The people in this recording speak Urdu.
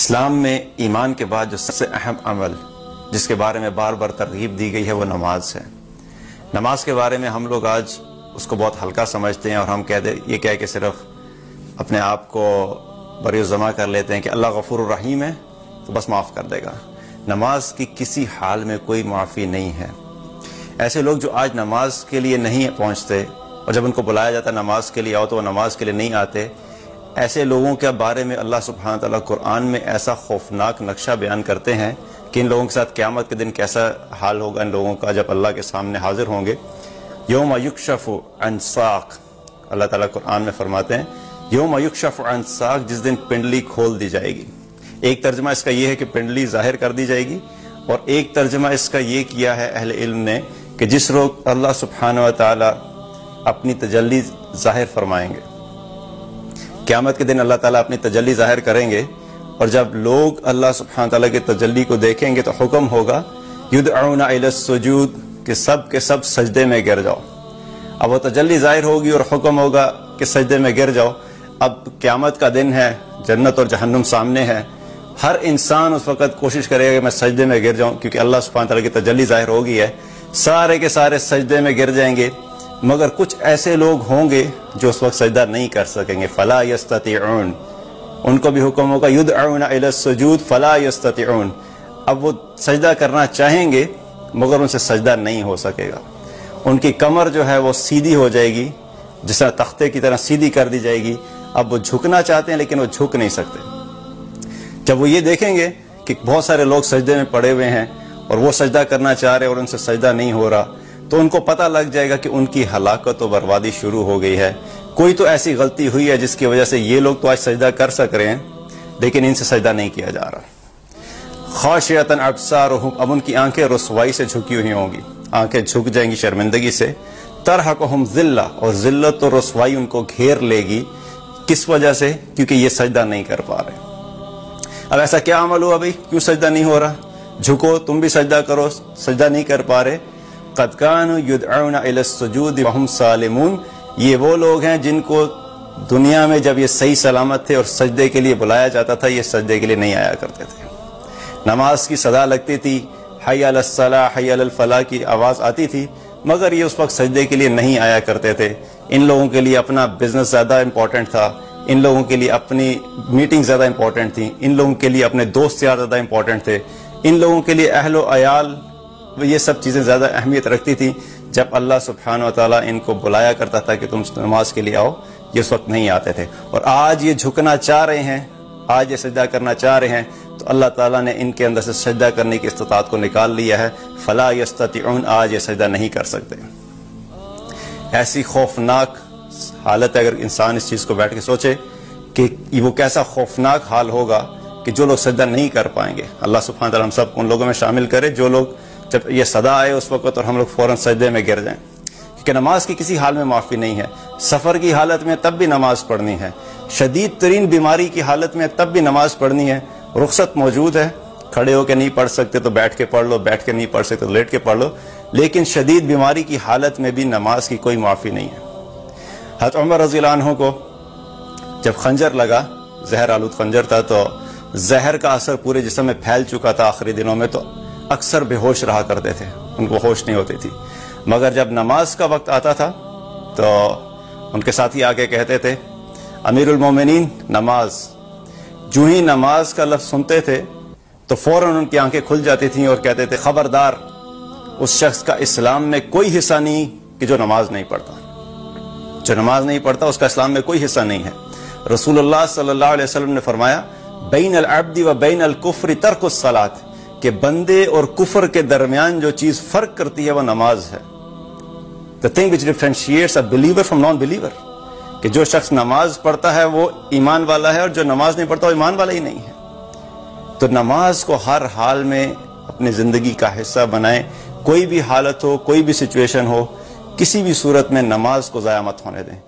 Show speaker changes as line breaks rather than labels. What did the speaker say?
اسلام میں ایمان کے بعد جو سب سے اہم عمل جس کے بارے میں بار بار ترغیب دی گئی ہے وہ نماز ہے۔ نماز کے بارے میں ہم لوگ آج اس کو بہت ہلکا سمجھتے ہیں اور ہم یہ کہہ کے صرف اپنے آپ کو بری ذمہ کر لیتے ہیں کہ اللہ غفور الرحیم ہے تو بس معاف کر دے گا۔ نماز کی کسی حال میں کوئی معافی نہیں ہے۔ ایسے لوگ جو آج نماز کے لیے نہیں پہنچتے اور جب ان کو بلایا جاتا ہے نماز کے لیے آؤ تو وہ نماز کے لیے نہیں آتے، ایسے لوگوں کے بارے میں اللہ سبحانہ تعالیٰ قرآن میں ایسا خوفناک نقشہ بیان کرتے ہیں کہ ان لوگوں کے ساتھ قیامت کے دن کیسا حال ہوگا ان لوگوں کا جب اللہ کے سامنے حاضر ہوں گے۔ یوم یکشف عن ساق، اللہ تعالیٰ قرآن میں فرماتے ہیں یوم یکشف عن ساق، جس دن پنڈلی کھول دی جائے گی۔ ایک ترجمہ اس کا یہ ہے کہ پنڈلی ظاہر کر دی جائے گی، اور ایک ترجمہ اس کا یہ کیا ہے اہل علم نے کہ جس روز اللہ سبحانہ و تعالیٰ اپنی تجلی ظاہر فرمائیں گے، قیامت کے دن اللہ تعالیٰ اپنی تجلی ظاہر کریں گے، اور جب لوگ اللہ سبحانہ تعالیٰ کی تجلی کو دیکھیں گے تو حکم ہوگا یدعون الی السجود کہ سب کے سب سجدے میں گر جاؤ۔ اب وہ تجلی ظاہر ہوگی اور حکم ہوگا کہ سجدے میں گر جاؤ۔ اب قیامت کا دن ہے، جنت اور جہنم سامنے ہے، ہر انسان اس وقت کوشش کرے گا کہ میں سجدے میں گر جاؤں، کیونکہ اللہ سبحانہ تعالیٰ کی تجلی ظاہر ہو گئی ہے۔ سارے کے سارے سجدے میں گر جائیں گے، مگر کچھ ایسے لوگ ہوں گے جو اس وقت سجدہ نہیں کر سکیں گے، فلا یستطیعون، ان کو بھی حکم ہوگا یدعون الی السجود فلا یستطیعون۔ اب وہ سجدہ کرنا چاہیں گے مگر ان سے سجدہ نہیں ہو سکے گا۔ ان کی کمر جو ہے وہ سیدھی ہو جائے گی، جس طرح تختے کی طرح سیدھی کر دی جائے گی۔ اب وہ جھکنا چاہتے ہیں لیکن وہ جھک نہیں سکتے۔ جب وہ یہ دیکھیں گے کہ بہت سارے لوگ سجدے میں پڑے ہوئے ہیں اور وہ سجدہ کرنا چاہ رہے اور ان سے سجدہ نہیں ہو رہا، تو ان کو پتہ لگ جائے گا کہ ان کی ہلاکت و بربادی شروع ہو گئی ہے۔ کوئی تو ایسی غلطی ہوئی ہے جس کی وجہ سے یہ لوگ تو آج سجدہ کر سک رہے ہیں لیکن ان سے سجدہ نہیں کیا جا رہا۔ خاشعۃ ابصارہم، اب ان کی آنکھیں رسوائی سے جھکی ہوئی ہوں گی، آنکھیں جھک جائیں گی شرمندگی سے۔ ترہقہم ذلہ، اور ذلت و رسوائی ان کو گھیر لے گی۔ کس وجہ سے؟ کیونکہ یہ سجدہ نہیں کر پا رہے۔ اب ایسا کیا عمل ہوا بھائی، کیوں سجدہ نہیں ہو رہا؟ جھکو، تم بھی سجدہ کرو، سجدہ نہیں کر پا رہے۔ قد كانوا يدعون الى السجود وهم سالمون، یہ وہ لوگ ہیں جن کو دنیا میں جب یہ صحیح سلامت تھے اور سجدے کے لیے بلایا جاتا تھا یہ سجدے کے لیے نہیں آیا کرتے تھے۔ نماز کی صدا لگتی تھی، حی علی الصلاۃ حی علی الفلاح کی آواز آتی تھی، مگر یہ اس وقت سجدے کے لیے نہیں آیا کرتے تھے۔ ان لوگوں کے لیے اپنا بزنس زیادہ امپورٹنٹ تھا، ان لوگوں کے لیے اپنی میٹنگ زیادہ امپورٹنٹ تھی، ان لوگوں کے لیے اپنے دوست یار زیادہ امپورٹنٹ تھے، ان لوگوں کے لیے اہل و عیال یہ سب چیزیں زیادہ اہمیت رکھتی تھی۔ جب اللہ سبحانہ و تعالیٰ ان کو بلایا کرتا تھا کہ تم نماز کے لیے آؤ، یہ اس وقت نہیں آتے تھے۔ اور آج یہ جھکنا چاہ رہے ہیں، آج یہ سجدہ کرنا چاہ رہے ہیں، تو اللہ تعالیٰ نے ان کے اندر سے سجدہ کرنے کی استطاعت کو نکال لیا ہے۔ فلا یستطیعون، آج یہ سجدہ نہیں کر سکتے۔ ایسی خوفناک حالت ہے، اگر انسان اس چیز کو بیٹھ کے سوچے کہ وہ کیسا خوفناک حال ہوگا کہ جو لوگ سجدہ نہیں کر پائیں گے۔ اللہ سبحانہ تعالیٰ ہم سب ان لوگوں میں شامل کرے جو لوگ جب یہ صدا آئے اس وقت اور ہم لوگ فوراً سجدے میں گر جائیں، کیونکہ نماز کی کسی حال میں معافی نہیں ہے۔ سفر کی حالت میں تب بھی نماز پڑھنی ہے، شدید ترین بیماری کی حالت میں تب بھی نماز پڑھنی ہے۔ رخصت موجود ہے، کھڑے ہو کے نہیں پڑھ سکتے تو بیٹھ کے پڑھ لو، بیٹھ کے نہیں پڑھ سکتے تو لیٹ کے پڑھ لو، لیکن شدید بیماری کی حالت میں بھی نماز کی کوئی معافی نہیں ہے۔ حضرت عمر رضی اللہ عنہ کو جب خنجر لگا، زہر آلود خنجر تھا، تو زہر کا اثر پورے جسم میں پھیل چکا تھا آخری دنوں میں، تو اکثر بے ہوش رہا کرتے تھے، ان کو ہوش نہیں ہوتی تھی۔ مگر جب نماز کا وقت آتا تھا تو ان کے ساتھی آگے کہتے تھے امیر المومنین نماز، جو ہی نماز کا لفظ سنتے تھے تو فوراً ان کی آنکھیں کھل جاتی تھیں اور کہتے تھے خبردار، اس شخص کا اسلام میں کوئی حصہ نہیں کہ جو نماز نہیں پڑھتا، جو نماز نہیں پڑھتا اس کا اسلام میں کوئی حصہ نہیں ہے۔ رسول اللہ صلی اللہ علیہ وسلم نے فرمایا بین العبد و بین الکفر ترک الصلاۃ، کہ بندے اور کفر کے درمیان جو چیز فرق کرتی ہے وہ نماز ہے۔ The thing which differentiates a believer from non-believer، کہ جو شخص نماز پڑھتا ہے وہ ایمان والا ہے اور جو نماز نہیں پڑھتا وہ ایمان والا ہی نہیں ہے۔ تو نماز کو ہر حال میں اپنی زندگی کا حصہ بنائیں، کوئی بھی حالت ہو، کوئی بھی سچویشن ہو، کسی بھی صورت میں نماز کو ضائع مت ہونے دیں۔